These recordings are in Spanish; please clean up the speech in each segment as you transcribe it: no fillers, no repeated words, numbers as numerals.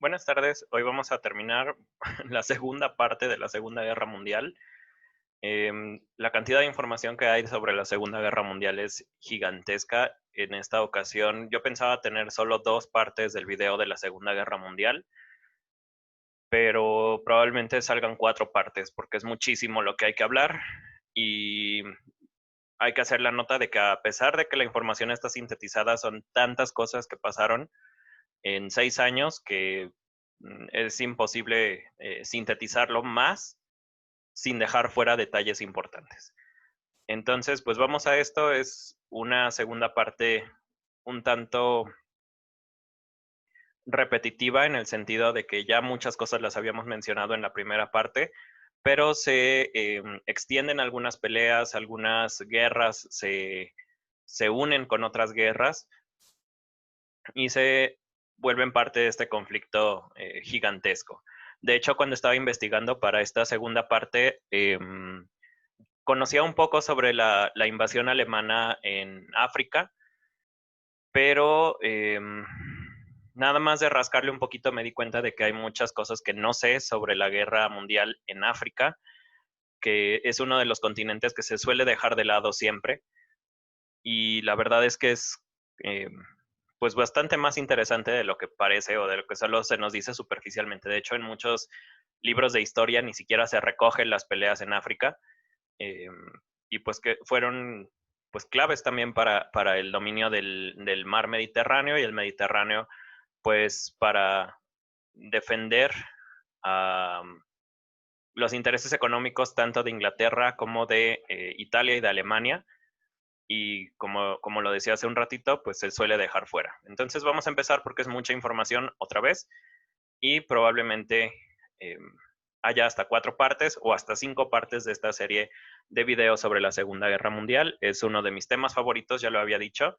Buenas tardes. Hoy vamos a terminar la segunda parte de la Segunda Guerra Mundial. La cantidad de información que hay sobre la Segunda Guerra Mundial es gigantesca. En esta ocasión, yo pensaba tener solo dos partes del video de la Segunda Guerra Mundial, pero probablemente salgan cuatro partes porque es muchísimo lo que hay que hablar y hay que hacer la nota de que a pesar de que la información está sintetizada, son tantas cosas que pasaron en 6 años que es imposible sintetizarlo más sin dejar fuera detalles importantes. Entonces, pues vamos a esto. Es una segunda parte un tanto repetitiva en el sentido de que ya muchas cosas las habíamos mencionado en la primera parte, pero se extienden algunas peleas, algunas guerras se unen con otras guerras y se vuelven parte de este conflicto gigantesco. De hecho, cuando estaba investigando para esta segunda parte, conocía un poco sobre la invasión alemana en África, pero nada más de rascarle un poquito me di cuenta de que hay muchas cosas que no sé sobre la guerra mundial en África, que es uno de los continentes que se suele dejar de lado siempre. Y la verdad es que es pues bastante más interesante de lo que parece o de lo que solo se nos dice superficialmente. De hecho, en muchos libros de historia ni siquiera se recogen las peleas en África, eh, y pues que fueron pues claves también para el dominio del mar Mediterráneo y el Mediterráneo pues para defender los intereses económicos tanto de Inglaterra como de Italia y de Alemania, y como lo decía hace un ratito, pues se suele dejar fuera. Entonces vamos a empezar porque es mucha información otra vez y probablemente eh, haya hasta 4 partes o hasta 5 partes de esta serie de videos sobre la Segunda Guerra Mundial. Es uno de mis temas favoritos, ya lo había dicho,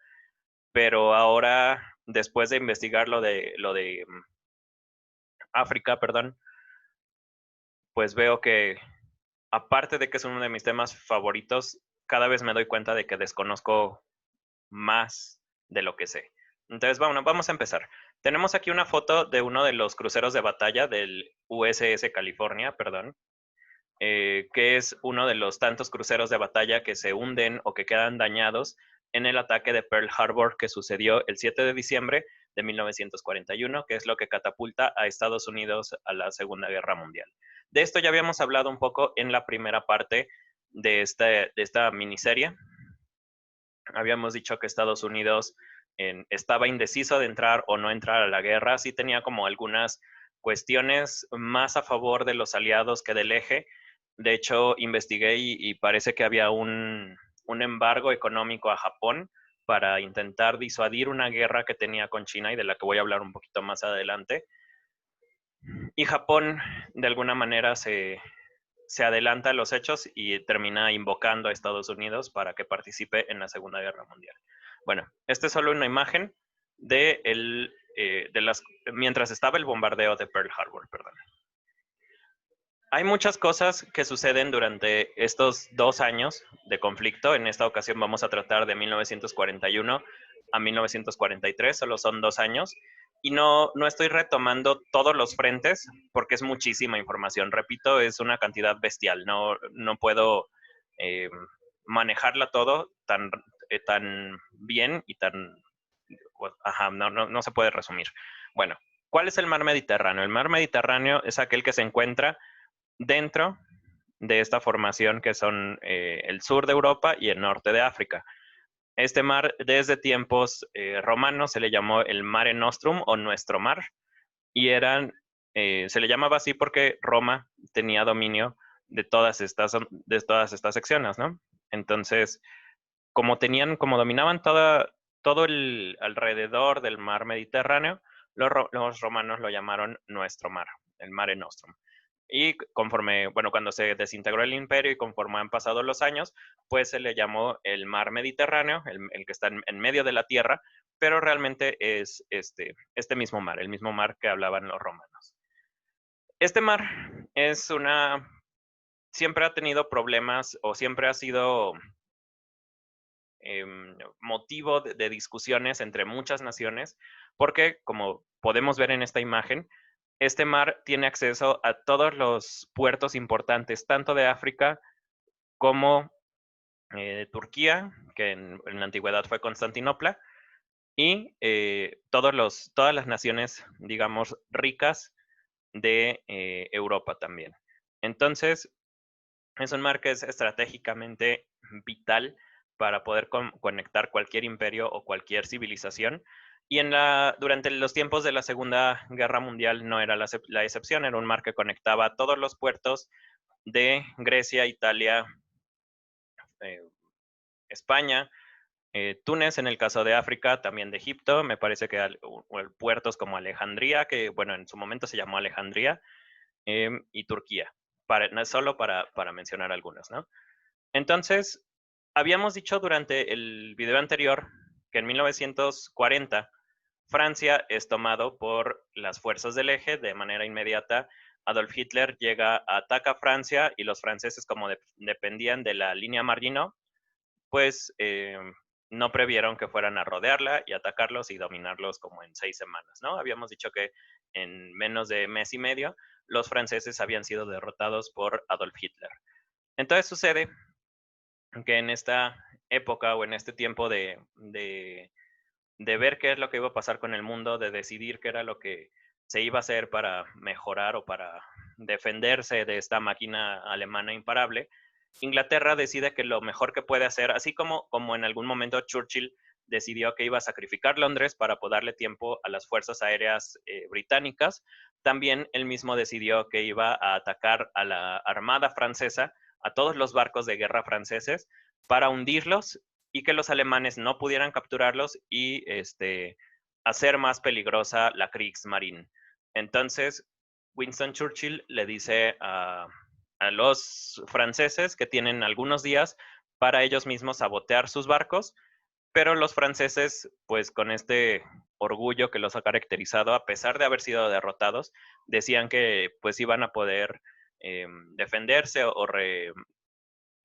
pero ahora, después de investigar lo de África, perdón, pues veo que aparte de que es uno de mis temas favoritos, cada vez me doy cuenta de que desconozco más de lo que sé. Entonces, vamos a empezar. Tenemos aquí una foto de uno de los cruceros de batalla del USS California, perdón, que es uno de los tantos cruceros de batalla que se hunden o que quedan dañados en el ataque de Pearl Harbor que sucedió el 7 de diciembre de 1941, que es lo que catapulta a Estados Unidos a la Segunda Guerra Mundial. De esto ya habíamos hablado un poco en la primera parte de esta miniserie. Habíamos dicho que Estados Unidos estaba indeciso de entrar o no entrar a la guerra. Sí tenía como algunas cuestiones más a favor de los aliados que del eje. De hecho, investigué y parece que había un embargo económico a Japón para intentar disuadir una guerra que tenía con China y de la que voy a hablar un poquito más adelante. Y Japón, de alguna manera, se adelanta a los hechos y termina invocando a Estados Unidos para que participe en la Segunda Guerra Mundial. Bueno, esta es solo una imagen mientras estaba el bombardeo de Pearl Harbor, perdón. Hay muchas cosas que suceden durante estos 2 años de conflicto. En esta ocasión vamos a tratar de 1941 a 1943, solo son 2 años. Y no estoy retomando todos los frentes porque es muchísima información. Repito, es una cantidad bestial. No puedo eh, manejarla todo tan bien y tan... Ajá, no se puede resumir. Bueno, ¿cuál es el mar Mediterráneo? El mar Mediterráneo es aquel que se encuentra dentro de esta formación que son el sur de Europa y el norte de África. Este mar, desde tiempos romanos, se le llamó el Mare Nostrum o Nuestro Mar, y se le llamaba así porque Roma tenía dominio de todas estas secciones, ¿no? Entonces, como dominaban todo el alrededor del mar Mediterráneo, los romanos lo llamaron Nuestro Mar, el Mare Nostrum. Y cuando se desintegró el imperio y conforme han pasado los años, pues se le llamó el mar Mediterráneo, el que está en medio de la tierra, pero realmente es este mismo mar, el mismo mar que hablaban los romanos. Este mar siempre ha tenido problemas o siempre ha sido motivo de discusiones entre muchas naciones, porque como podemos ver en esta imagen, Este mar tiene acceso a todos los puertos importantes, tanto de África como de Turquía, que en la antigüedad fue Constantinopla, y todas las naciones, digamos, ricas de Europa también. Entonces, es un mar que es estratégicamente vital para poder conectar cualquier imperio o cualquier civilización. Y durante los tiempos de la Segunda Guerra Mundial no era la excepción, era un mar que conectaba todos los puertos de Grecia, Italia, eh, España, Túnez en el caso de África, también de Egipto, me parece que puertos como Alejandría, que bueno, en su momento se llamó Alejandría, y Turquía, solo para mencionar algunos, ¿no? Entonces, habíamos dicho durante el video anterior que en 1940 Francia es tomado por las fuerzas del eje de manera inmediata. Adolf Hitler ataca a Francia y los franceses, como dependían de la línea Maginot, pues no previeron que fueran a rodearla y atacarlos y dominarlos como en 6 semanas, ¿no? Habíamos dicho que en menos de mes y medio los franceses habían sido derrotados por Adolf Hitler. Entonces sucede que en esta época o en este tiempo de ver qué es lo que iba a pasar con el mundo, de decidir qué era lo que se iba a hacer para mejorar o para defenderse de esta máquina alemana imparable, Inglaterra decide que lo mejor que puede hacer, así como en algún momento Churchill decidió que iba a sacrificar Londres para darle tiempo a las fuerzas aéreas británicas, también él mismo decidió que iba a atacar a la armada francesa, a todos los barcos de guerra franceses, para hundirlos y que los alemanes no pudieran capturarlos y hacer más peligrosa la Kriegsmarine. Entonces, Winston Churchill le dice a los franceses que tienen algunos días para ellos mismos sabotear sus barcos, pero los franceses, pues con este orgullo que los ha caracterizado, a pesar de haber sido derrotados, decían que pues iban a poder defenderse o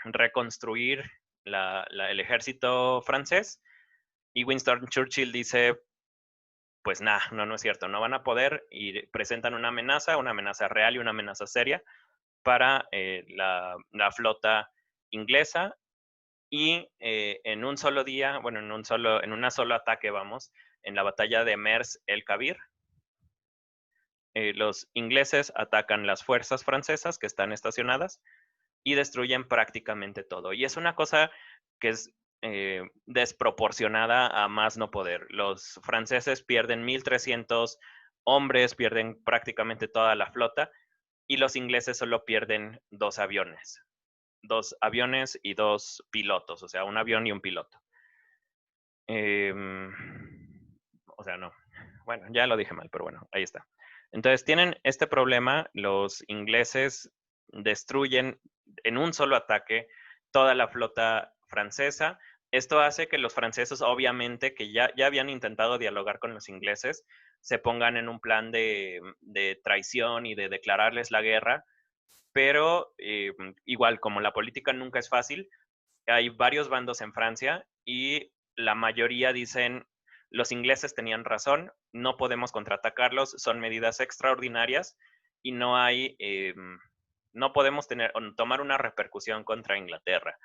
reconstruir el ejército francés. Y Winston Churchill dice, pues nada, no es cierto, no van a poder, y presentan una amenaza real y una amenaza seria para la flota inglesa. Y en un solo día, bueno, en un solo ataque, vamos, en la batalla de Mers el Kabir, los ingleses atacan las fuerzas francesas que están estacionadas y destruyen prácticamente todo. Y es una cosa que es desproporcionada a más no poder. Los franceses pierden 1.300 hombres, pierden prácticamente toda la flota, y los ingleses solo pierden 2 aviones. 2 aviones y 2 pilotos, o sea, un avión y un piloto. O sea, no. Bueno, ya lo dije mal, pero bueno, ahí está. Entonces tienen este problema, los ingleses destruyen en un solo ataque toda la flota francesa. Esto hace que los franceses, obviamente, que ya habían intentado dialogar con los ingleses, se pongan en un plan de traición y de declararles la guerra, pero igual, como la política nunca es fácil, hay varios bandos en Francia y la mayoría dicen, los ingleses tenían razón, no podemos contraatacarlos, son medidas extraordinarias y no podemos tomar una repercusión contra Inglaterra.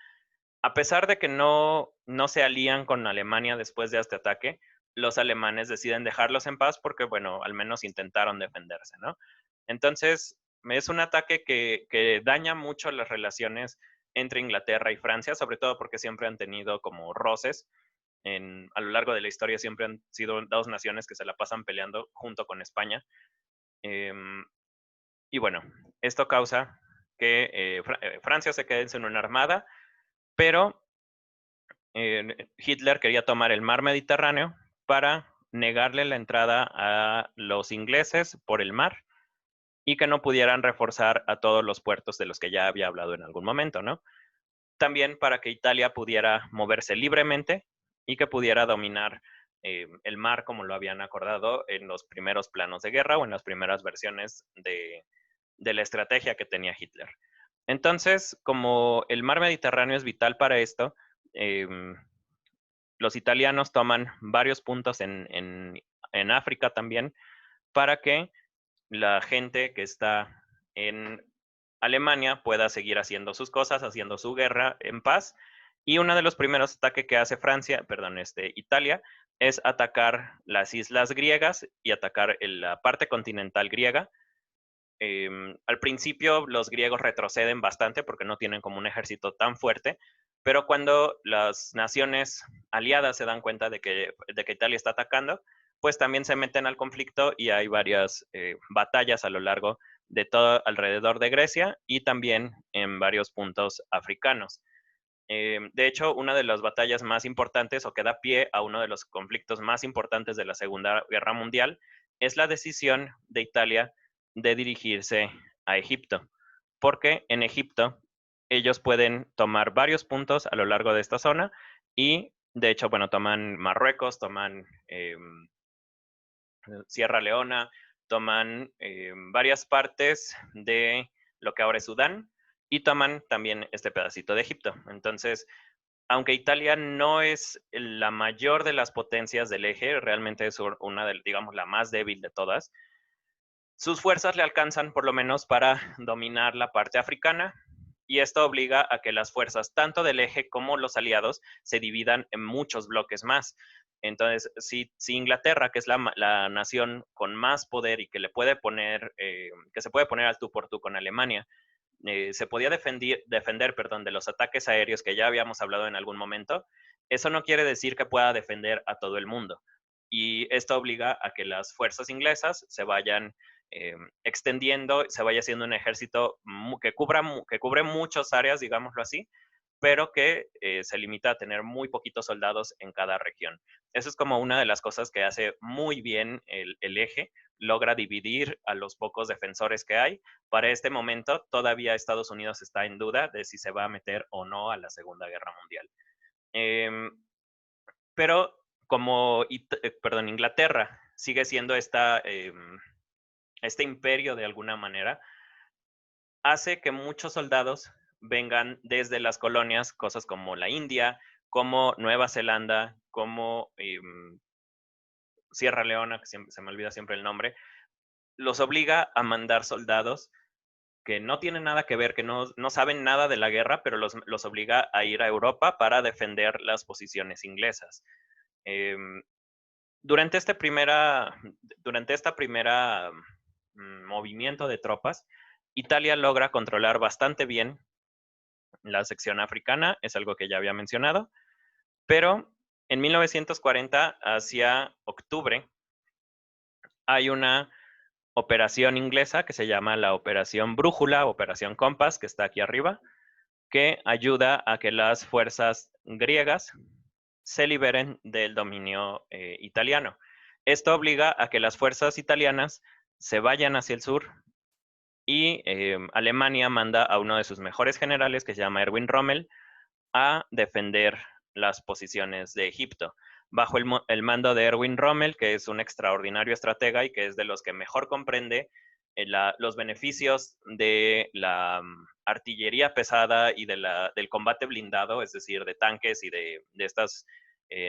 A pesar de que no se alían con Alemania después de este ataque, los alemanes deciden dejarlos en paz porque, bueno, al menos intentaron defenderse, ¿no? Entonces, es un ataque que daña mucho las relaciones entre Inglaterra y Francia, sobre todo porque siempre han tenido como roces. A lo largo de la historia siempre han sido dos naciones que se la pasan peleando junto con España. Em, y bueno, esto causa que Francia se quede sin una armada, pero Hitler quería tomar el mar Mediterráneo para negarle la entrada a los ingleses por el mar y que no pudieran reforzar a todos los puertos de los que ya había hablado en algún momento, ¿no? También para que Italia pudiera moverse libremente y que pudiera dominar el mar como lo habían acordado en los primeros planos de guerra o en las primeras versiones de la estrategia que tenía Hitler. Entonces, como el mar Mediterráneo es vital para esto, eh, los italianos toman varios puntos en África también para que la gente que está en Alemania pueda seguir haciendo sus cosas, haciendo su guerra en paz. Y uno de los primeros ataques que hace Italia, es atacar las islas griegas y atacar la parte continental griega. Al principio los griegos retroceden bastante porque no tienen como un ejército tan fuerte, pero cuando las naciones aliadas se dan cuenta de que Italia está atacando, pues también se meten al conflicto y hay varias batallas a lo largo de todo alrededor de Grecia y también en varios puntos africanos. De hecho, una de las batallas más importantes o que da pie a uno de los conflictos más importantes de la Segunda Guerra Mundial es la decisión de Italia de dirigirse a Egipto, porque en Egipto ellos pueden tomar varios puntos a lo largo de esta zona y, de hecho, bueno, toman Marruecos, toman Sierra Leona, toman varias partes de lo que ahora es Sudán y toman también este pedacito de Egipto. Entonces, aunque Italia no es la mayor de las potencias del eje, realmente es una de, digamos, la más débil de todas, sus fuerzas le alcanzan por lo menos para dominar la parte africana y esto obliga a que las fuerzas tanto del eje como los aliados se dividan en muchos bloques más. Entonces, si Inglaterra, que es la nación con más poder y que le puede poner, que se puede poner al tú por tú con Alemania, se podía defender de los ataques aéreos que ya habíamos hablado en algún momento, eso no quiere decir que pueda defender a todo el mundo. Y esto obliga a que las fuerzas inglesas se vayan extendiendo, se vaya haciendo un ejército que cubre muchas áreas, digámoslo así, pero que se limita a tener muy poquitos soldados en cada región. Eso es como una de las cosas que hace muy bien el eje, logra dividir a los pocos defensores que hay. Para este momento, todavía Estados Unidos está en duda de si se va a meter o no a la Segunda Guerra Mundial. Eh, pero como Inglaterra sigue siendo este imperio de alguna manera, hace que muchos soldados vengan desde las colonias, cosas como la India, como Nueva Zelanda, como Sierra Leona, que se me olvida siempre el nombre, los obliga a mandar soldados que no tienen nada que ver, que no saben nada de la guerra, pero los obliga a ir a Europa para defender las posiciones inglesas. Em, durante, esta primera movimiento de tropas, Italia logra controlar bastante bien la sección africana, es algo que ya había mencionado, pero en 1940, hacia octubre, hay una operación inglesa que se llama la Operación Brújula, Operación Compass, que está aquí arriba, que ayuda a que las fuerzas griegas se liberen del dominio italiano. Esto obliga a que las fuerzas italianas se vayan hacia el sur y Alemania manda a uno de sus mejores generales, que se llama Erwin Rommel, a defender las posiciones de Egipto. Bajo el mando de Erwin Rommel, que es un extraordinario estratega y que es de los que mejor comprende los beneficios de la artillería pesada y del combate blindado, es decir, de tanques y de estas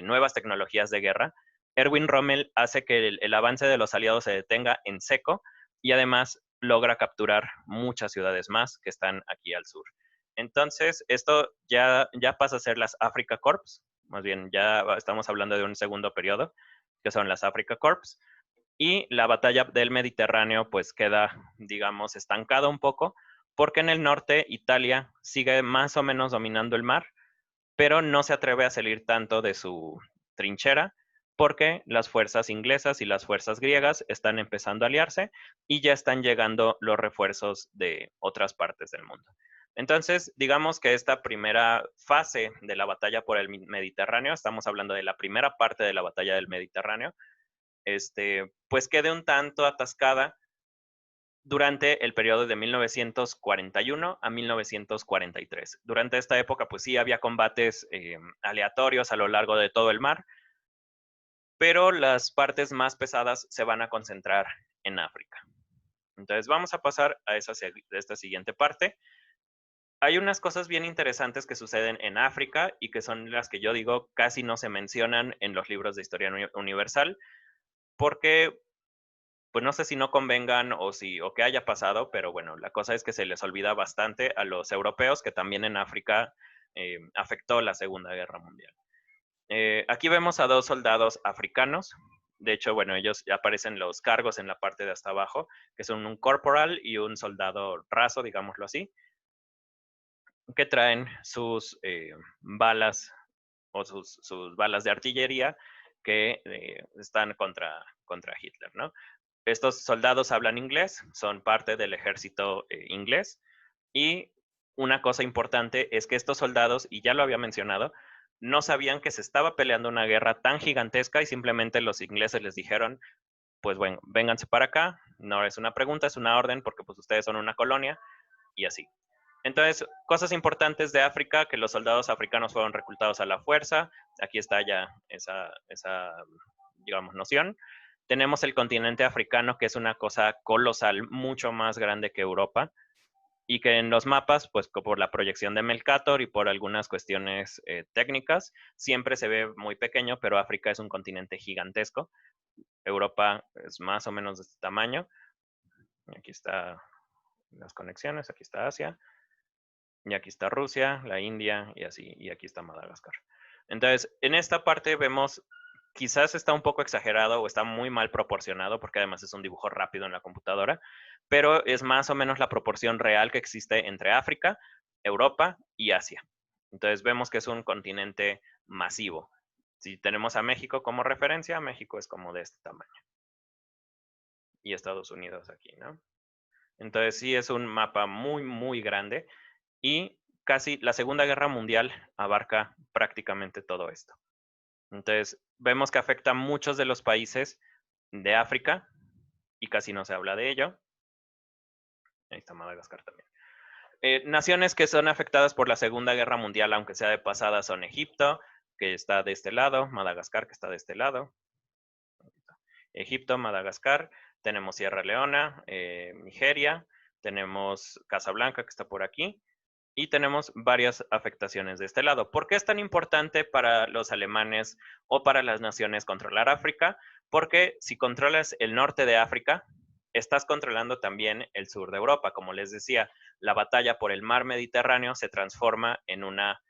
nuevas tecnologías de guerra, Erwin Rommel hace que el avance de los aliados se detenga en seco y además logra capturar muchas ciudades más que están aquí al sur. Entonces, esto ya pasa a ser las Africa Corps, más bien ya estamos hablando de un segundo periodo, que son las Africa Corps, y la batalla del Mediterráneo pues queda, digamos, estancada un poco, porque en el norte Italia sigue más o menos dominando el mar, pero no se atreve a salir tanto de su trinchera, porque las fuerzas inglesas y las fuerzas griegas están empezando a aliarse y ya están llegando los refuerzos de otras partes del mundo. Entonces, digamos que esta primera fase de la batalla por el Mediterráneo, estamos hablando de la primera parte de la batalla del Mediterráneo, pues quede un tanto atascada durante el periodo de 1941 a 1943. Durante esta época, pues sí, había combates aleatorios a lo largo de todo el mar, pero las partes más pesadas se van a concentrar en África. Entonces vamos a pasar a esta siguiente parte. Hay unas cosas bien interesantes que suceden en África y que son las que yo digo casi no se mencionan en los libros de historia universal, porque pues no sé si no convengan o qué haya pasado, pero bueno, la cosa es que se les olvida bastante a los europeos que también en África afectó la Segunda Guerra Mundial. Aquí vemos a 2 soldados africanos. De hecho, bueno, ellos aparecen los cargos en la parte de hasta abajo, que son un corporal y un soldado raso, digámoslo así, que traen sus balas o sus balas de artillería que están contra Hitler, ¿no? Estos soldados hablan inglés, son parte del ejército inglés, y una cosa importante es que estos soldados, y ya lo había mencionado, no sabían que se estaba peleando una guerra tan gigantesca y simplemente los ingleses les dijeron, pues bueno, vénganse para acá, no es una pregunta, es una orden porque pues ustedes son una colonia y así. Entonces, cosas importantes de África, que los soldados africanos fueron reclutados a la fuerza, aquí está ya esa digamos, noción. Tenemos el continente africano, que es una cosa colosal, mucho más grande que Europa, y que en los mapas, pues por la proyección de Mercator y por algunas cuestiones técnicas, siempre se ve muy pequeño, pero África es un continente gigantesco. Europa es más o menos de este tamaño. Aquí están las conexiones, aquí está Asia, y aquí está Rusia, la India, y así, y aquí está Madagascar. Entonces, en esta parte vemos, quizás está un poco exagerado o está muy mal proporcionado, porque además es un dibujo rápido en la computadora, pero es más o menos la proporción real que existe entre África, Europa y Asia. Entonces vemos que es un continente masivo. Si tenemos a México como referencia, México es como de este tamaño. Y Estados Unidos aquí, ¿no? Entonces sí es un mapa muy, muy grande y casi la Segunda Guerra Mundial abarca prácticamente todo esto. Entonces, vemos que afecta a muchos de los países de África y casi no se habla de ello. Ahí está Madagascar también. Naciones que son afectadas por la Segunda Guerra Mundial, aunque sea de pasada, son Egipto, que está de este lado, Madagascar, que está de este lado. Egipto, Madagascar, tenemos Sierra Leona, Nigeria, tenemos Casablanca, que está por aquí, y tenemos varias afectaciones de este lado. ¿Por qué es tan importante para los alemanes o para las naciones controlar África? Porque si controlas el norte de África, estás controlando también el sur de Europa. Como les decía, la batalla por el mar Mediterráneo se transforma en una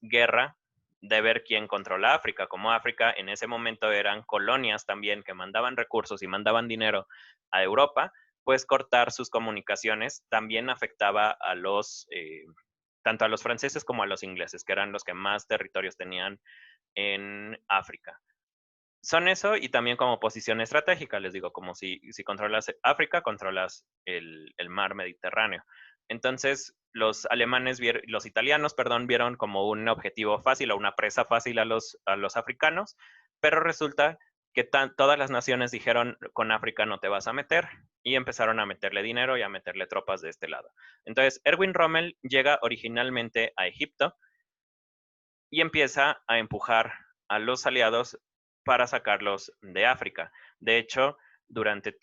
guerra de ver quién controla África. Como África en ese momento eran colonias también que mandaban recursos y mandaban dinero a Europa, pues cortar sus comunicaciones también afectaba a tanto a los franceses como a los ingleses, que eran los que más territorios tenían en África. Son eso y también como posición estratégica, les digo, como si controlas África, controlas el mar Mediterráneo. Entonces, los italianos, perdón, vieron como un objetivo fácil o una presa fácil a los africanos, pero resulta que todas las naciones dijeron, con África no te vas a meter, y empezaron a meterle dinero y a meterle tropas de este lado. Entonces, Erwin Rommel llega originalmente a Egipto y empieza a empujar a los aliados para sacarlos de África. De hecho, durante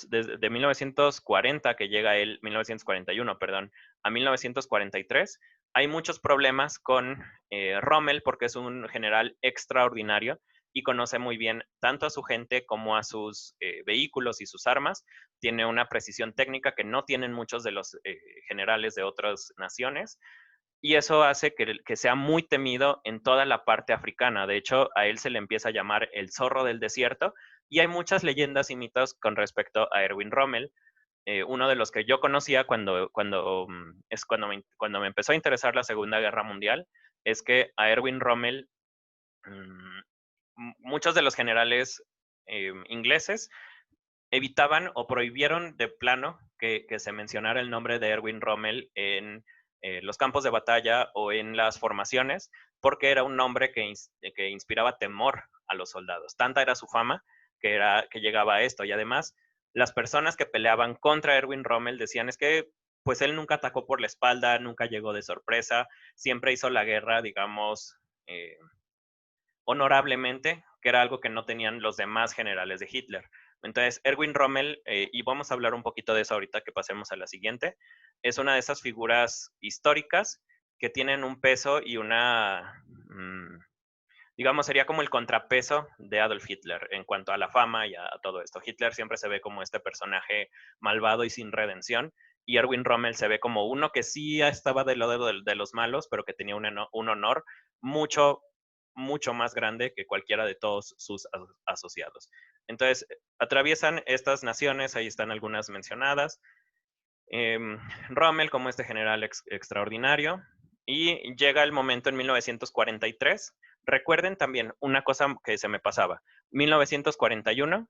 desde 1940 que llega él, 1941, perdón, a 1943, hay muchos problemas con Rommel porque es un general extraordinario y conoce muy bien tanto a su gente como a sus vehículos y sus armas. Tiene una precisión técnica que no tienen muchos de los generales de otras naciones y eso hace que sea muy temido en toda la parte africana. De hecho, a él se le empieza a llamar el zorro del desierto y hay muchas leyendas y mitos con respecto a Erwin Rommel. Uno de los que yo conocía cuando me empezó a interesar la Segunda Guerra Mundial es que a Erwin Rommel muchos de los generales ingleses evitaban o prohibieron de plano que se mencionara el nombre de Erwin Rommel en los campos de batalla o en las formaciones, porque era un nombre que inspiraba temor a los soldados. Tanta era su fama que llegaba a esto. Y además, las personas que peleaban contra Erwin Rommel decían es que pues él nunca atacó por la espalda, nunca llegó de sorpresa, siempre hizo la guerra, digamos, honorablemente, que era algo que no tenían los demás generales de Hitler. Entonces, Erwin Rommel, y vamos a hablar un poquito de eso ahorita que pasemos a la siguiente, es una de esas figuras históricas que tienen un peso y digamos, sería como el contrapeso de Adolf Hitler en cuanto a la fama y a todo esto. Hitler siempre se ve como este personaje malvado y sin redención, y Erwin Rommel se ve como uno que sí estaba del lado de los malos, pero que tenía un honor mucho, mucho más grande que cualquiera de todos sus asociados. Entonces, atraviesan estas naciones, ahí están algunas mencionadas. Rommel como este general extraordinario, y llega el momento en 1943. Recuerden también una cosa que se me pasaba. 1941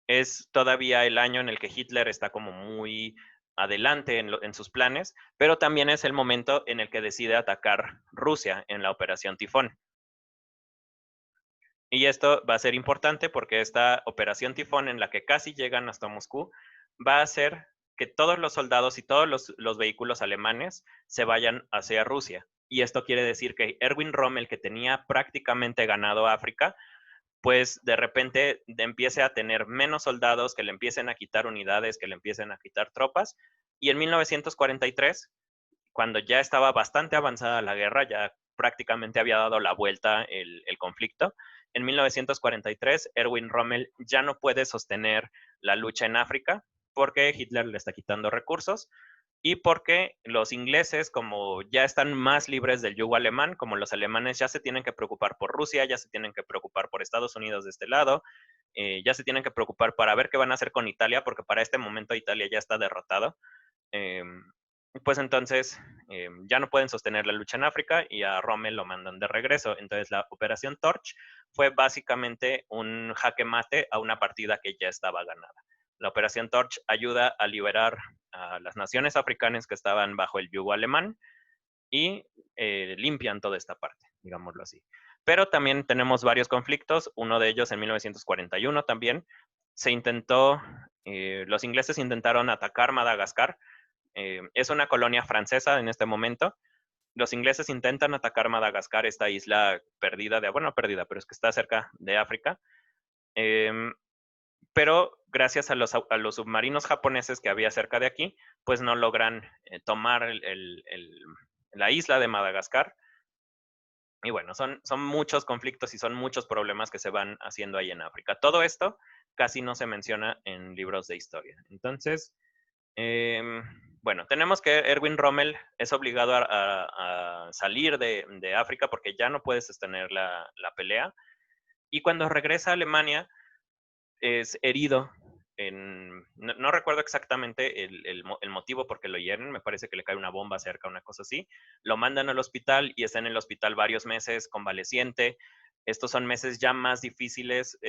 es todavía el año en el que Hitler está como muy adelante en sus planes, pero también es el momento en el que decide atacar Rusia en la Operación Tifón. Y esto va a ser importante porque esta Operación Tifón, en la que casi llegan hasta Moscú, va a hacer que todos los soldados y todos los vehículos alemanes se vayan hacia Rusia. Y esto quiere decir que Erwin Rommel, que tenía prácticamente ganado África, pues de repente empiece a tener menos soldados, que le empiecen a quitar unidades, que le empiecen a quitar tropas. Y en 1943, cuando ya estaba bastante avanzada la guerra, ya prácticamente había dado la vuelta el conflicto, en 1943 Erwin Rommel ya no puede sostener la lucha en África porque Hitler le está quitando recursos y porque los ingleses, como ya están más libres del yugo alemán, como los alemanes ya se tienen que preocupar por Rusia, ya se tienen que preocupar por Estados Unidos de este lado, ya se tienen que preocupar para ver qué van a hacer con Italia, porque para este momento Italia ya está derrotado. Eh, pues entonces ya no pueden sostener la lucha en África y a Rommel lo mandan de regreso. Entonces la Operación Torch fue básicamente un jaque mate a una partida que ya estaba ganada. La Operación Torch ayuda a liberar a las naciones africanas que estaban bajo el yugo alemán y limpian toda esta parte, digámoslo así. Pero también tenemos varios conflictos, uno de ellos en 1941 también. Se intentó, los ingleses intentaron atacar Madagascar, es una colonia francesa en este momento. Los ingleses intentan atacar Madagascar, esta isla perdida bueno, perdida, pero es que está cerca de África. Pero gracias a los submarinos japoneses que había cerca de aquí, pues no logran tomar la isla de Madagascar. Y bueno, son muchos conflictos y son muchos problemas que se van haciendo ahí en África. Todo esto casi no se menciona en libros de historia. Entonces, bueno, tenemos que Erwin Rommel es obligado a salir de África porque ya no puede sostener la pelea. Y cuando regresa a Alemania, es herido. No recuerdo exactamente el motivo porque lo hieren, me parece que le cae una bomba cerca, una cosa así. Lo mandan al hospital y está en el hospital varios meses, convaleciente. Estos son meses ya más difíciles,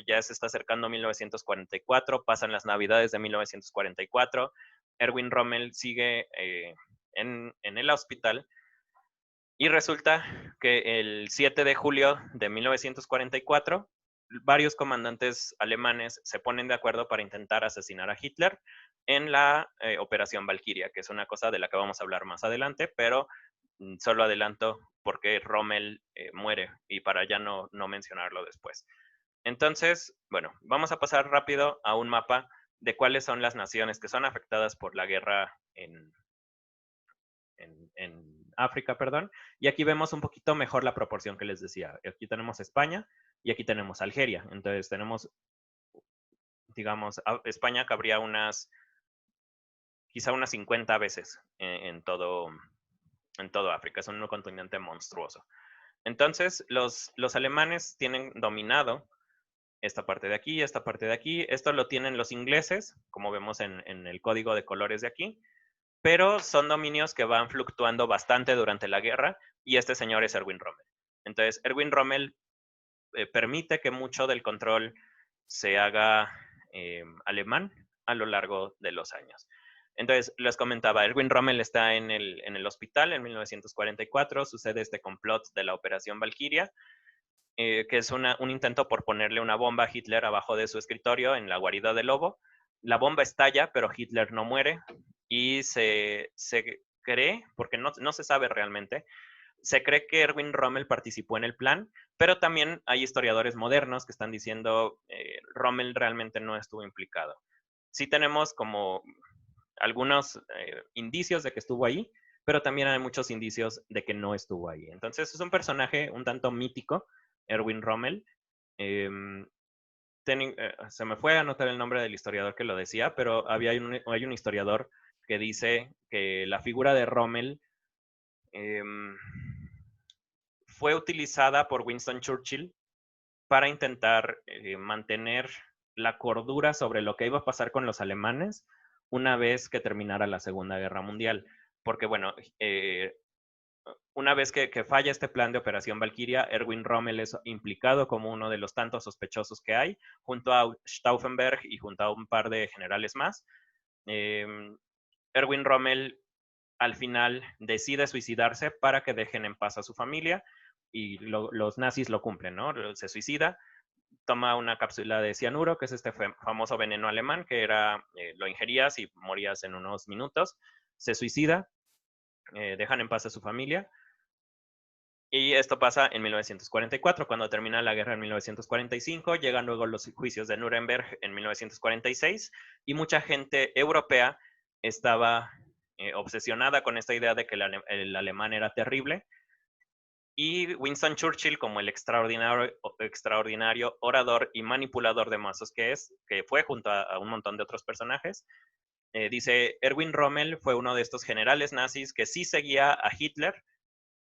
ya se está acercando 1944, pasan las navidades de 1944. Erwin Rommel sigue en el hospital y resulta que el 7 de julio de 1944 varios comandantes alemanes se ponen de acuerdo para intentar asesinar a Hitler en la Operación Valkyria, que es una cosa de la que vamos a hablar más adelante, pero solo adelanto porque Rommel muere y para ya no mencionarlo después. Entonces, bueno, vamos a pasar rápido a un mapa de cuáles son las naciones que son afectadas por la guerra en África, perdón, y aquí vemos un poquito mejor la proporción que les decía. Aquí tenemos España y aquí tenemos Algeria. Entonces tenemos, digamos, España cabría quizá unas 50 veces en todo África. Es un continente monstruoso. Entonces, los alemanes tienen dominado esta parte de aquí, esta parte de aquí. Esto lo tienen los ingleses, como vemos en el código de colores de aquí, pero son dominios que van fluctuando bastante durante la guerra y este señor es Erwin Rommel. Entonces, Erwin Rommel permite que mucho del control se haga alemán a lo largo de los años. Entonces, les comentaba, Erwin Rommel está en el hospital en 1944, sucede este complot de la Operación Valkyria, que es un intento por ponerle una bomba a Hitler abajo de su escritorio en la guarida del lobo. La bomba estalla, pero Hitler no muere y se cree, porque no se sabe realmente, se cree que Erwin Rommel participó en el plan, pero también hay historiadores modernos que están diciendo Rommel realmente no estuvo implicado. Sí tenemos como algunos indicios de que estuvo ahí, pero también hay muchos indicios de que no estuvo ahí. Entonces es un personaje un tanto mítico, Erwin Rommel. Em, Se me fue a anotar el nombre del historiador que lo decía, pero hay un historiador que dice que la figura de Rommel em, fue utilizada por Winston Churchill para intentar mantener la cordura sobre lo que iba a pasar con los alemanes una vez que terminara la Segunda Guerra Mundial. Porque, bueno, una vez que falla este plan de Operación Valkyria, Erwin Rommel es implicado como uno de los tantos sospechosos que hay, junto a Stauffenberg y junto a un par de generales más. Erwin Rommel al final decide suicidarse para que dejen en paz a su familia y los nazis lo cumplen, ¿no? Se suicida, toma una cápsula de cianuro, que es este famoso veneno alemán, que era, lo ingerías y morías en unos minutos, se suicida, dejan en paz a su familia. Y esto pasa en 1944, cuando termina la guerra en 1945, llegan luego los juicios de Nuremberg en 1946 y mucha gente europea estaba obsesionada con esta idea de que el alemán era terrible. Y Winston Churchill, como el extraordinario orador y manipulador de masas que fue junto a un montón de otros personajes, dice, Erwin Rommel fue uno de estos generales nazis que sí seguía a Hitler,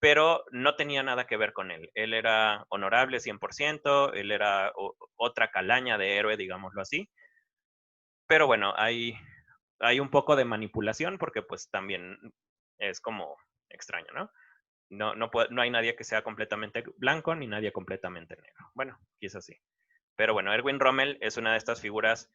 pero no tenía nada que ver con él. Él era honorable 100%, él era otra calaña de héroe, digámoslo así. Pero bueno, hay un poco de manipulación porque pues también es como extraño, ¿no? No hay nadie que sea completamente blanco ni nadie completamente negro. Bueno, quizás sí. Pero bueno, Erwin Rommel es una de estas figuras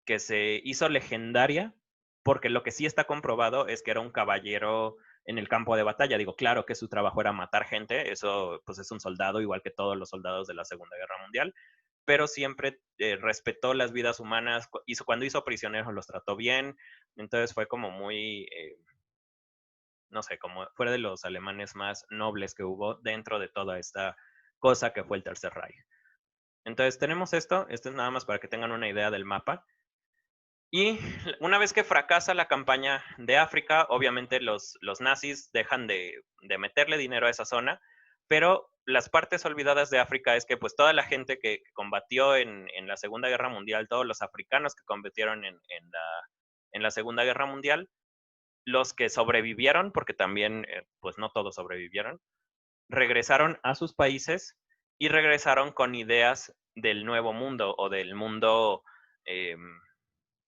que se hizo legendaria porque lo que sí está comprobado es que era un caballero en el campo de batalla. Digo, claro que su trabajo era matar gente, eso pues es un soldado igual que todos los soldados de la Segunda Guerra Mundial, pero siempre respetó las vidas humanas, cuando hizo prisioneros los trató bien, entonces fue como muy, no sé, como fuera de los alemanes más nobles que hubo dentro de toda esta cosa que fue el Tercer Reich. Entonces tenemos esto es nada más para que tengan una idea del mapa. Y una vez que fracasa la campaña de África, obviamente los nazis dejan de meterle dinero a esa zona, pero las partes olvidadas de África es que pues toda la gente que combatió en la Segunda Guerra Mundial, todos los africanos que combatieron en la Segunda Guerra Mundial, los que sobrevivieron, porque también pues no todos sobrevivieron, regresaron a sus países y regresaron con ideas del nuevo mundo o del mundo eh,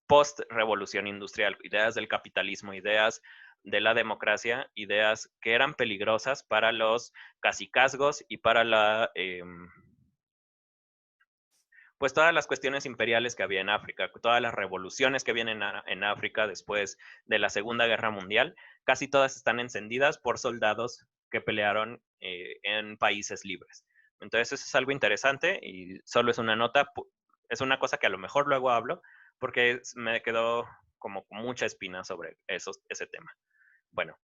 post-revolución industrial, ideas del capitalismo, ideas de la democracia, ideas que eran peligrosas para los cacicazgos y para pues todas las cuestiones imperiales que había en África, todas las revoluciones que vienen en África después de la Segunda Guerra Mundial, casi todas están encendidas por soldados que pelearon en países libres. Entonces eso es algo interesante y solo es una nota, es una cosa que a lo mejor luego hablo, porque me quedó como mucha espina sobre ese tema. Bueno,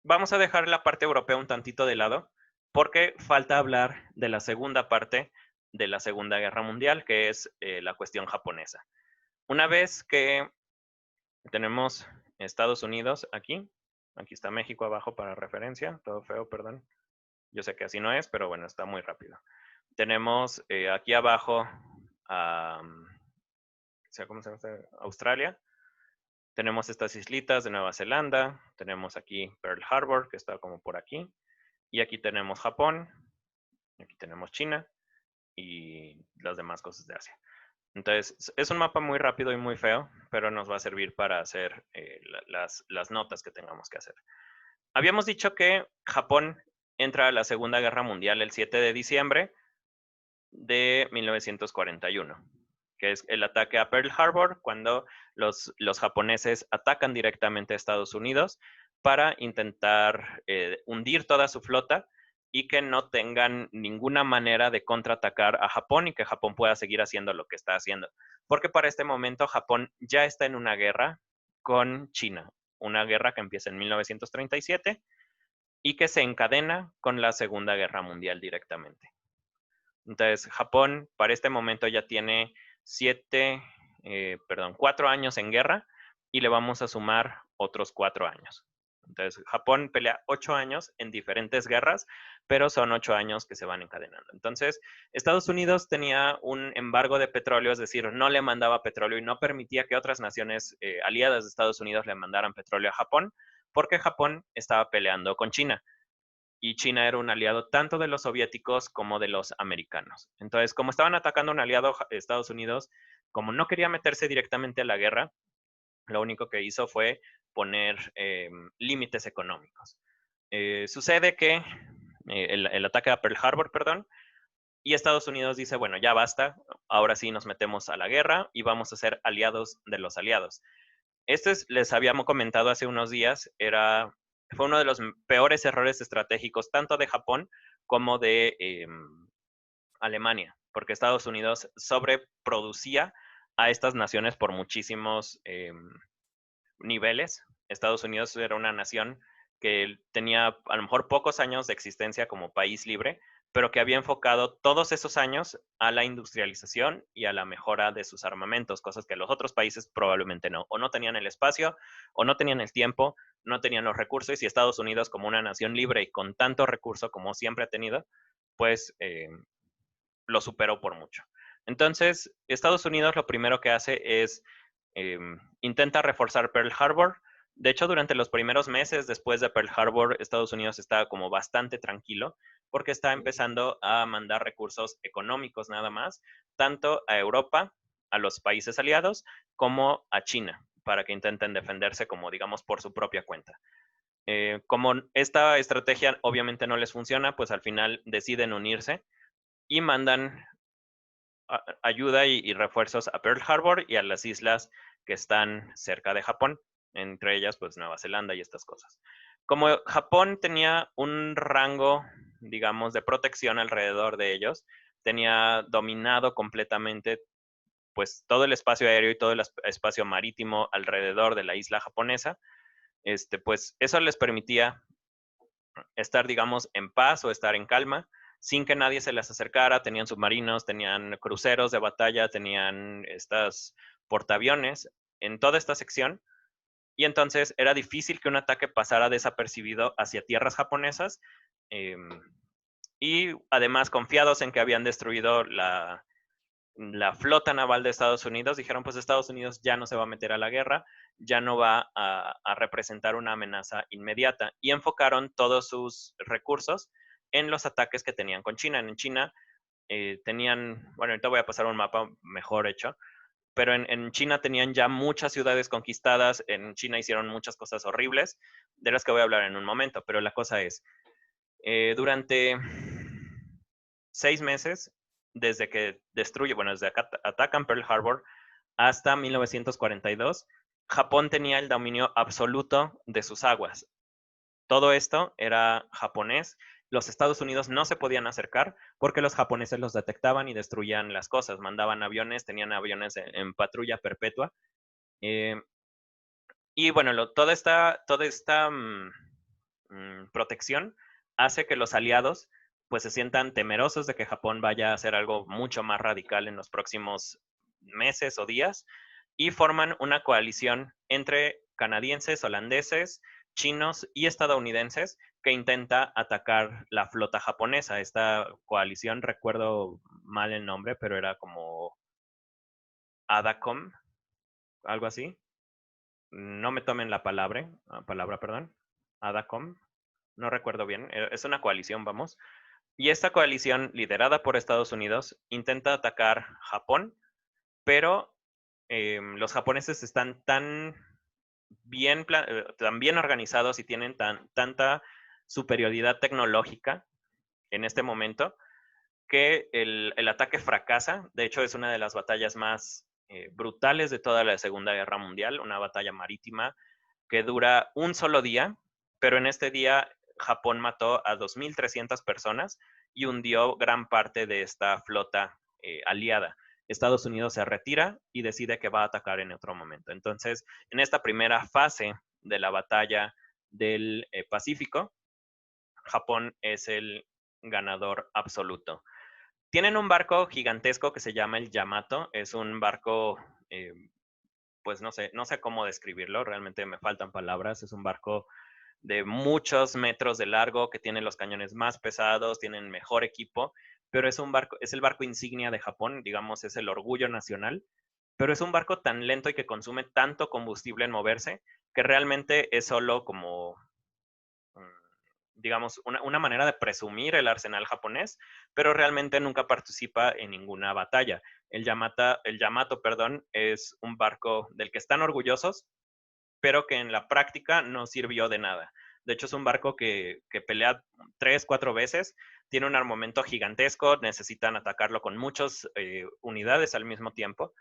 vamos a dejar la parte europea un tantito de lado, porque falta hablar de la segunda parte de la Segunda Guerra Mundial, que es la cuestión japonesa. Una vez que tenemos Estados Unidos aquí está México abajo para referencia, todo feo, perdón. Yo sé que así no es, pero bueno, está muy rápido. Tenemos aquí abajo ¿cómo se llama? Australia. Tenemos estas islitas de Nueva Zelanda, tenemos aquí Pearl Harbor, que está como por aquí, y aquí tenemos Japón, aquí tenemos China y las demás cosas de Asia. Entonces, es un mapa muy rápido y muy feo, pero nos va a servir para hacer las notas que tengamos que hacer. Habíamos dicho que Japón entra a la Segunda Guerra Mundial el 7 de diciembre de 1941, que es el ataque a Pearl Harbor, cuando los japoneses atacan directamente a Estados Unidos para intentar hundir toda su flota y que no tengan ninguna manera de contraatacar a Japón y que Japón pueda seguir haciendo lo que está haciendo. Porque para este momento Japón ya está en una guerra con China, una guerra que empieza en 1937 y que se encadena con la Segunda Guerra Mundial directamente. Entonces, Japón para este momento ya tiene 4 años en guerra y le vamos a sumar otros 4 años. Entonces, Japón pelea 8 años en diferentes guerras, pero son 8 años que se van encadenando. Entonces, Estados Unidos tenía un embargo de petróleo, es decir, no le mandaba petróleo y no permitía que otras naciones aliadas de Estados Unidos le mandaran petróleo a Japón, porque Japón estaba peleando con China. Y China era un aliado tanto de los soviéticos como de los americanos. Entonces, como estaban atacando a un aliado, Estados Unidos, como no quería meterse directamente a la guerra, lo único que hizo fue poner límites económicos. Sucede que el ataque a Pearl Harbor, perdón, y Estados Unidos dice, bueno, ya basta, ahora sí nos metemos a la guerra y vamos a ser aliados de los aliados. Les habíamos comentado hace unos días, fue uno de los peores errores estratégicos, tanto de Japón como de Alemania, porque Estados Unidos sobreproducía a estas naciones por muchísimos niveles. Estados Unidos era una nación que tenía a lo mejor pocos años de existencia como país libre, pero que había enfocado todos esos años a la industrialización y a la mejora de sus armamentos, cosas que los otros países probablemente no, o no tenían el espacio, o no tenían el tiempo, no tenían los recursos, y Estados Unidos como una nación libre y con tanto recurso como siempre ha tenido, pues lo superó por mucho. Entonces, Estados Unidos lo primero que hace es intenta reforzar Pearl Harbor. De hecho, durante los primeros meses después de Pearl Harbor, Estados Unidos está como bastante tranquilo porque está empezando a mandar recursos económicos nada más, tanto a Europa, a los países aliados, como a China, para que intenten defenderse como, digamos, por su propia cuenta. Como esta estrategia obviamente no les funciona, pues al final deciden unirse y mandan ayuda y refuerzos a Pearl Harbor y a las islas que están cerca de Japón, entre ellas pues Nueva Zelanda y estas cosas. Como Japón tenía un rango, digamos, de protección alrededor de ellos, tenía dominado completamente pues todo el espacio aéreo y todo el espacio marítimo alrededor de la isla japonesa, pues eso les permitía estar, digamos, en paz o estar en calma, sin que nadie se les acercara. Tenían submarinos, tenían cruceros de batalla, tenían estas portaaviones en toda esta sección. Y entonces era difícil que un ataque pasara desapercibido hacia tierras japonesas. Eh, y además, confiados en que habían destruido la flota naval de Estados Unidos, dijeron, pues Estados Unidos ya no se va a meter a la guerra, ya no va a representar una amenaza inmediata, y enfocaron todos sus recursos en los ataques que tenían con China. En China tenían, bueno, ahorita voy a pasar un mapa mejor hecho, pero en China tenían ya muchas ciudades conquistadas, en China hicieron muchas cosas horribles, de las que voy a hablar en un momento, pero la cosa es, durante 6 meses, desde que desde que atacan Pearl Harbor hasta 1942, Japón tenía el dominio absoluto de sus aguas. Todo esto era japonés. Los Estados Unidos no se podían acercar porque los japoneses los detectaban y destruían las cosas. Mandaban aviones, tenían aviones en patrulla perpetua. Eh, y bueno, toda esta protección hace que los aliados pues se sientan temerosos de que Japón vaya a hacer algo mucho más radical en los próximos meses o días y forman una coalición entre canadienses, holandeses, chinos y estadounidenses que intenta atacar la flota japonesa. Esta coalición, recuerdo mal el nombre, pero era como ADACOM, algo así. No me tomen la palabra, perdón. ADACOM, no recuerdo bien. Es una coalición, vamos. Y esta coalición, liderada por Estados Unidos, intenta atacar Japón, pero los japoneses están tan bien organizados y tienen tanta superioridad tecnológica en este momento que el ataque fracasa. De hecho, es una de las batallas más brutales de toda la Segunda Guerra Mundial, una batalla marítima que dura un solo día, pero en este día Japón mató a 2.300 personas y hundió gran parte de esta flota aliada. Estados Unidos se retira y decide que va a atacar en otro momento. Entonces, en esta primera fase de la batalla del Pacífico, Japón es el ganador absoluto. Tienen un barco gigantesco que se llama el Yamato. Es un barco, pues no sé cómo describirlo, realmente me faltan palabras. Es un barco de muchos metros de largo, que tiene los cañones más pesados, tienen mejor equipo, pero es el barco insignia de Japón, digamos, es el orgullo nacional, pero es un barco tan lento y que consume tanto combustible en moverse que realmente es solo como, digamos, una manera de presumir el arsenal japonés, pero realmente nunca participa en ninguna batalla. El Yamato, perdón, es un barco del que están orgullosos, pero que en la práctica no sirvió de nada. De hecho, es un barco que pelea 3, 4 veces, tiene un armamento gigantesco, necesitan atacarlo con muchas unidades al mismo tiempo,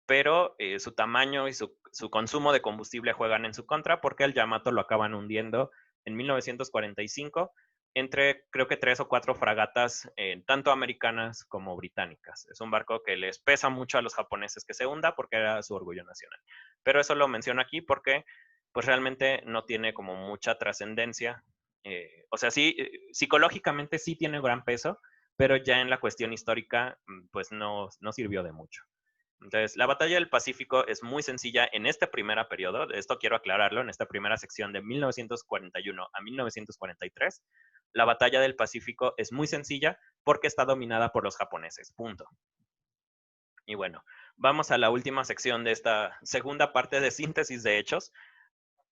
pero su tamaño y su consumo de combustible juegan en su contra porque el Yamato lo acaban hundiendo en 1945 entre creo que 3 o 4 fragatas, tanto americanas como británicas. Es un barco que les pesa mucho a los japoneses que se hunda porque era su orgullo nacional. Pero eso lo menciono aquí porque pues realmente no tiene como mucha trascendencia. O sea, sí, psicológicamente sí tiene gran peso, pero ya en la cuestión histórica pues no sirvió de mucho. Entonces, la batalla del Pacífico es muy sencilla en este primer periodo, esto quiero aclararlo, en esta primera sección de 1941 a 1943, la batalla del Pacífico es muy sencilla porque está dominada por los japoneses, punto. Y bueno, vamos a la última sección de esta segunda parte de síntesis de hechos,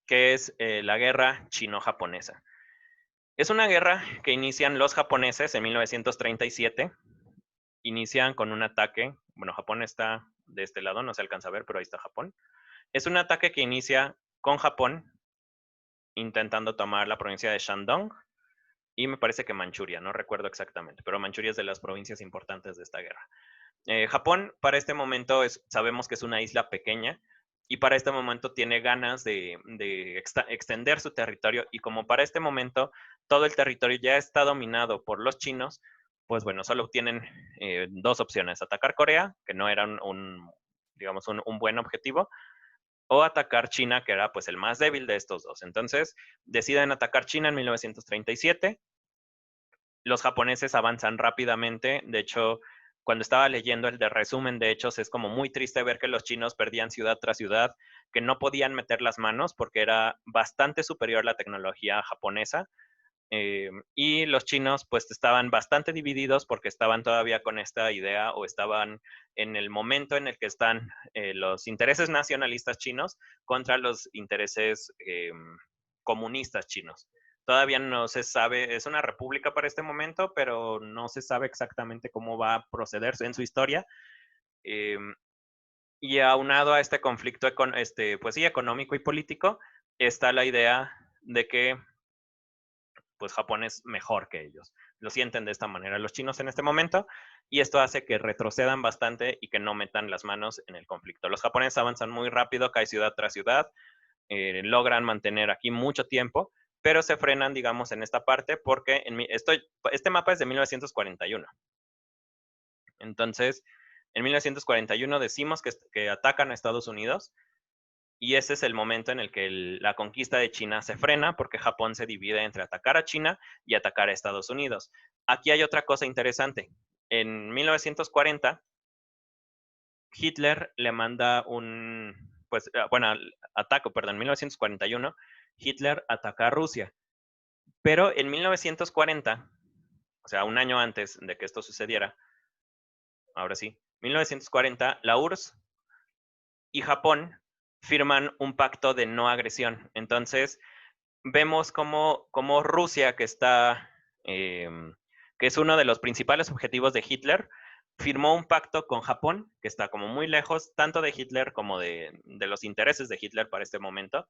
que es la guerra chino-japonesa. Es una guerra que inician los japoneses en 1937, inician con un ataque, bueno, Japón está de este lado, no se alcanza a ver, pero ahí está Japón. Es un ataque que inicia con Japón intentando tomar la provincia de Shandong y me parece que Manchuria, no recuerdo exactamente, pero Manchuria es de las provincias importantes de esta guerra. Japón para este momento sabemos que es una isla pequeña y para este momento tiene ganas de extender su territorio y como para este momento todo el territorio ya está dominado por los chinos, pues bueno, solo tienen dos opciones, atacar Corea, que no era digamos, un buen objetivo, o atacar China, que era pues el más débil de estos dos. Entonces deciden atacar China en 1937. Los japoneses avanzan rápidamente. De hecho, cuando estaba leyendo el de resumen de hechos, es como muy triste ver que los chinos perdían ciudad tras ciudad, que no podían meter las manos porque era bastante superior la tecnología japonesa. Y los chinos pues estaban bastante divididos porque estaban todavía con esta idea o estaban en el momento en el que están los intereses nacionalistas chinos contra los intereses comunistas chinos. Todavía no se sabe, es una república para este momento, pero no se sabe exactamente cómo va a proceder en su historia. Eh, y aunado a este conflicto pues sí, económico y político, está la idea de que pues Japón es mejor que ellos. Lo sienten de esta manera los chinos en este momento y esto hace que retrocedan bastante y que no metan las manos en el conflicto. Los japoneses avanzan muy rápido, cae ciudad tras ciudad, logran mantener aquí mucho tiempo, pero se frenan, digamos, en esta parte porque este mapa es de 1941. Entonces, en 1941 decimos que atacan a Estados Unidos y ese es el momento en el que la conquista de China se frena porque Japón se divide entre atacar a China y atacar a Estados Unidos. Aquí hay otra cosa interesante. En 1940, Hitler le manda en 1941, Hitler ataca a Rusia. Pero en 1940, o sea, un año antes de que esto sucediera, ahora sí, 1940, la URSS y Japón firman un pacto de no agresión. Entonces, vemos como Rusia, que es uno de los principales objetivos de Hitler, firmó un pacto con Japón, que está como muy lejos, tanto de Hitler como de los intereses de Hitler para este momento.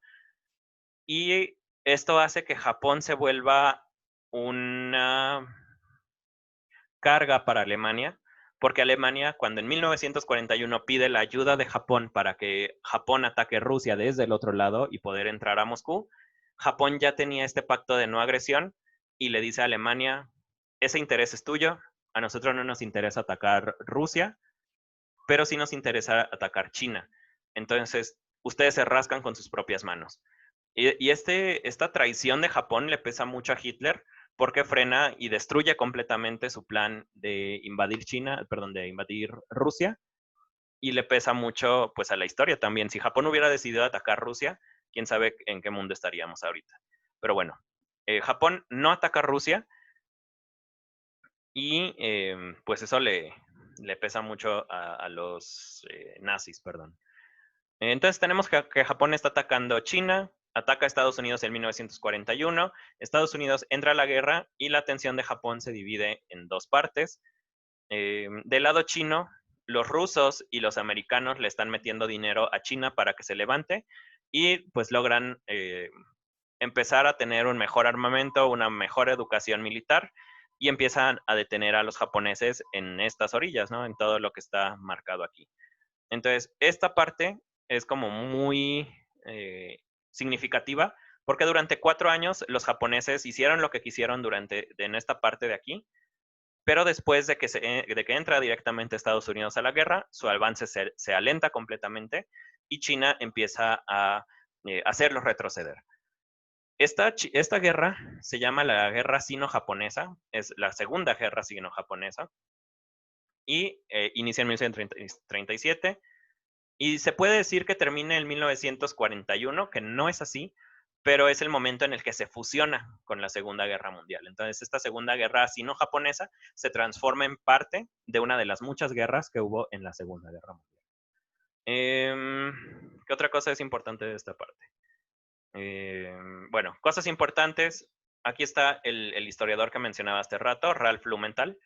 Y esto hace que Japón se vuelva una carga para Alemania, porque Alemania, cuando en 1941 pide la ayuda de Japón para que Japón ataque Rusia desde el otro lado y poder entrar a Moscú, Japón ya tenía este pacto de no agresión y le dice a Alemania, ese interés es tuyo, a nosotros no nos interesa atacar Rusia, pero sí nos interesa atacar China. Entonces, ustedes se rascan con sus propias manos. Y esta traición de Japón le pesa mucho a Hitler porque frena y destruye completamente su plan de invadir de invadir Rusia, y le pesa mucho pues a la historia también. Si Japón hubiera decidido atacar Rusia, quién sabe en qué mundo estaríamos ahorita. Pero bueno, Japón no ataca a Rusia y pues eso le pesa mucho a los nazis, perdón. Entonces tenemos que Japón está atacando China, ataca a Estados Unidos en 1941, Estados Unidos entra a la guerra y la atención de Japón se divide en dos partes. Del lado chino, los rusos y los americanos le están metiendo dinero a China para que se levante y pues logran empezar a tener un mejor armamento, una mejor educación militar y empiezan a detener a los japoneses en estas orillas, ¿no? En todo lo que está marcado aquí. Entonces, esta parte es como muy significativa porque durante 4 años los japoneses hicieron lo que quisieron en esta parte de aquí, pero después de que entra directamente Estados Unidos a la guerra, su avance se alenta completamente y China empieza a hacerlos retroceder. Esta guerra se llama la Guerra Sino-Japonesa, es la segunda guerra sino-japonesa, y inicia en 1937, y se puede decir que termina en 1941, que no es así, pero es el momento en el que se fusiona con la Segunda Guerra Mundial. Entonces, esta Segunda Guerra sino-japonesa se transforma en parte de una de las muchas guerras que hubo en la Segunda Guerra Mundial. ¿Qué otra cosa es importante de esta parte? Bueno, cosas importantes. Aquí está el historiador que mencionaba hace rato, Ralph Blumenthal.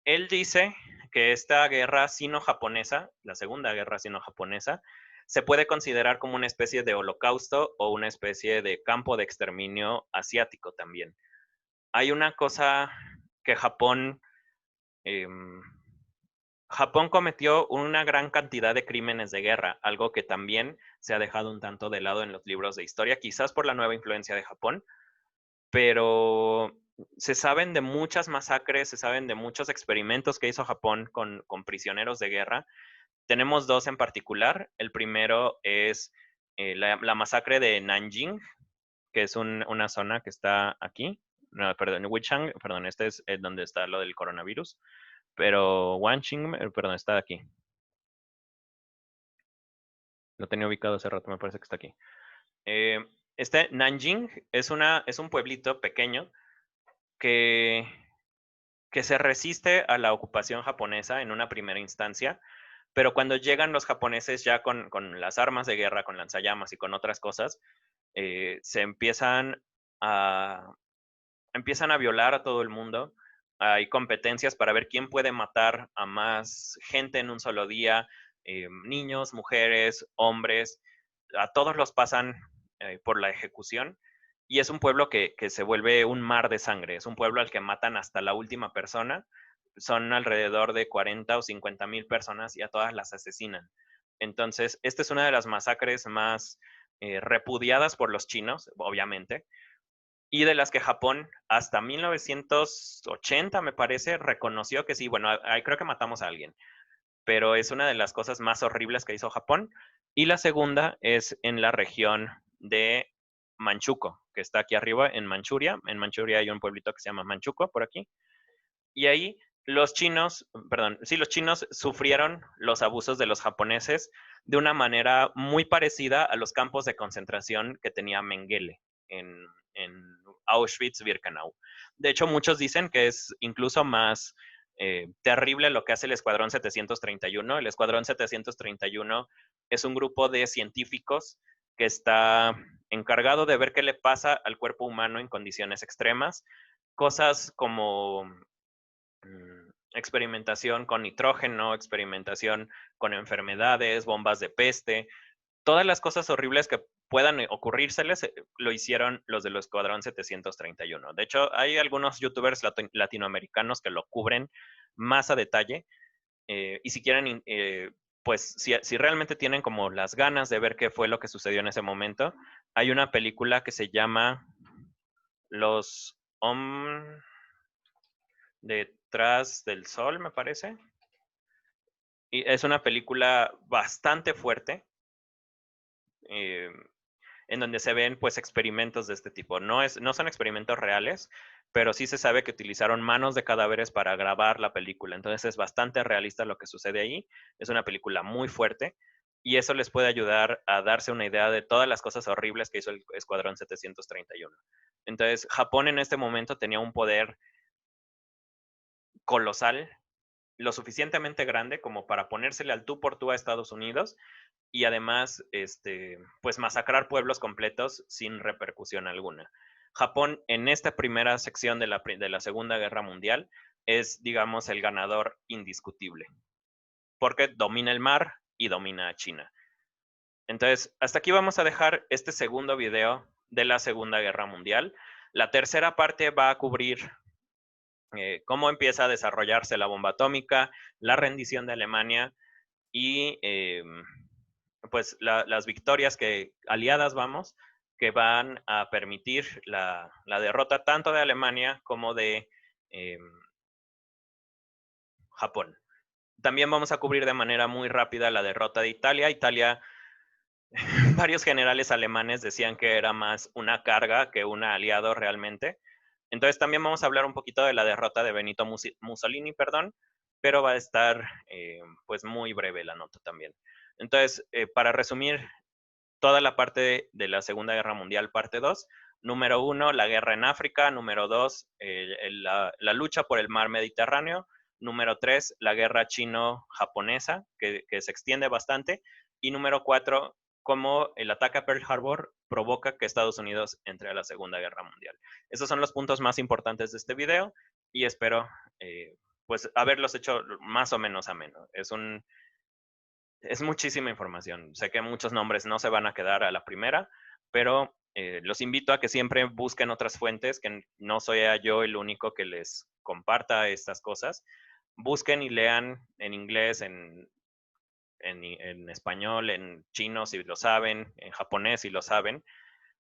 Él dice que esta guerra sino-japonesa, la segunda guerra sino-japonesa, se puede considerar como una especie de holocausto o una especie de campo de exterminio asiático también. Hay una cosa que em, Japón cometió una gran cantidad de crímenes de guerra, algo que también se ha dejado un tanto de lado en los libros de historia, quizás por la nueva influencia de Japón, pero se saben de muchas masacres, se saben de muchos experimentos que hizo Japón con prisioneros de guerra. Tenemos dos en particular. El primero es la masacre de Nanjing, que es una zona que está aquí. No, perdón, Wuchang, perdón, este es donde está lo del coronavirus. Pero Wanqing, perdón, está aquí. Lo tenía ubicado hace rato, me parece que está aquí. Este Nanjing es un pueblito pequeño que, que se resiste a la ocupación japonesa en una primera instancia, pero cuando llegan los japoneses ya con las armas de guerra, con lanzallamas y con otras cosas, se empiezan a violar a todo el mundo. Hay competencias para ver quién puede matar a más gente en un solo día, niños, mujeres, hombres, a todos los pasan por la ejecución. Y es un pueblo que se vuelve un mar de sangre, es un pueblo al que matan hasta la última persona. Son alrededor de 40 o 50 mil personas y a todas las asesinan. Entonces, esta es una de las masacres más repudiadas por los chinos, obviamente, y de las que Japón hasta 1980, me parece, reconoció que sí, bueno, ahí creo que matamos a alguien, pero es una de las cosas más horribles que hizo Japón. Y la segunda es en la región de Manchukuo, que está aquí arriba en Manchuria. En Manchuria hay un pueblito que se llama Manchukuo, por aquí. Y ahí los chinos, perdón, sí, los chinos sufrieron los abusos de los japoneses de una manera muy parecida a los campos de concentración que tenía Mengele en Auschwitz-Birkenau. De hecho, muchos dicen que es incluso más terrible lo que hace el Escuadrón 731. El Escuadrón 731 es un grupo de científicos que está encargado de ver qué le pasa al cuerpo humano en condiciones extremas. Cosas como experimentación con nitrógeno, experimentación con enfermedades, bombas de peste, todas las cosas horribles que puedan ocurrírseles, lo hicieron los del Escuadrón 731. De hecho, hay algunos youtubers latinoamericanos que lo cubren más a detalle. Y si quieren, pues si realmente tienen como las ganas de ver qué fue lo que sucedió en ese momento, hay una película que se llama Los Detrás del Sol, me parece. Y es una película bastante fuerte, eh, en donde se ven pues experimentos de este tipo. No son experimentos reales, pero sí se sabe que utilizaron manos de cadáveres para grabar la película. Entonces es bastante realista lo que sucede ahí. Es una película muy fuerte. y eso les puede ayudar a darse una idea de todas las cosas horribles que hizo el Escuadrón 731. Entonces, Japón en este momento tenía un poder colosal, lo suficientemente grande como para ponérsele al tú por tú a Estados Unidos y además, pues masacrar pueblos completos sin repercusión alguna. Japón en esta primera sección de la Segunda Guerra Mundial es, digamos, el ganador indiscutible, porque domina el mar y domina a China. Entonces, hasta aquí vamos a dejar este segundo video de la Segunda Guerra Mundial. La tercera parte va a cubrir cómo empieza a desarrollarse la bomba atómica, la rendición de Alemania y pues las victorias aliadas, vamos, que van a permitir la derrota tanto de Alemania como de Japón. También vamos a cubrir de manera muy rápida la derrota de Italia. Italia, varios generales alemanes decían que era más una carga que un aliado realmente. Entonces también vamos a hablar un poquito de la derrota de Benito Mussolini, perdón, pero va a estar pues muy breve la nota también. Entonces, para resumir toda la parte de la Segunda Guerra Mundial, parte 2, número 1, la guerra en África, número 2, la lucha por el mar Mediterráneo, número 3, la guerra chino-japonesa, que se extiende bastante, y número 4, cómo el ataque a Pearl Harbor provoca que Estados Unidos entre a la Segunda Guerra Mundial. Esos son los puntos más importantes de este video y espero pues haberlos hecho más o menos ameno. Es muchísima información. Sé que muchos nombres no se van a quedar a la primera, pero los invito a que siempre busquen otras fuentes, que no soy yo el único que les comparta estas cosas. Busquen y lean en inglés, en español, en chino si lo saben, en japonés si lo saben,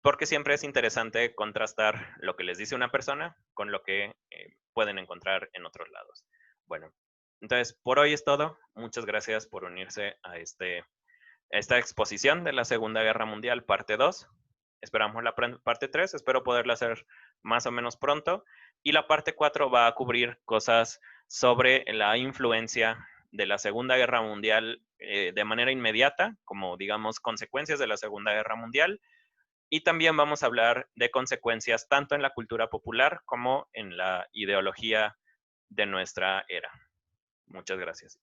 porque siempre es interesante contrastar lo que les dice una persona con lo que pueden encontrar en otros lados. Bueno, entonces por hoy es todo. Muchas gracias por unirse a esta exposición de la Segunda Guerra Mundial, parte 2. Esperamos la parte 3, espero poderla hacer más o menos pronto. Y la parte 4 va a cubrir cosas sobre la influencia de la Segunda Guerra Mundial de manera inmediata, como digamos consecuencias de la Segunda Guerra Mundial, y también vamos a hablar de consecuencias tanto en la cultura popular como en la ideología de nuestra era. Muchas gracias.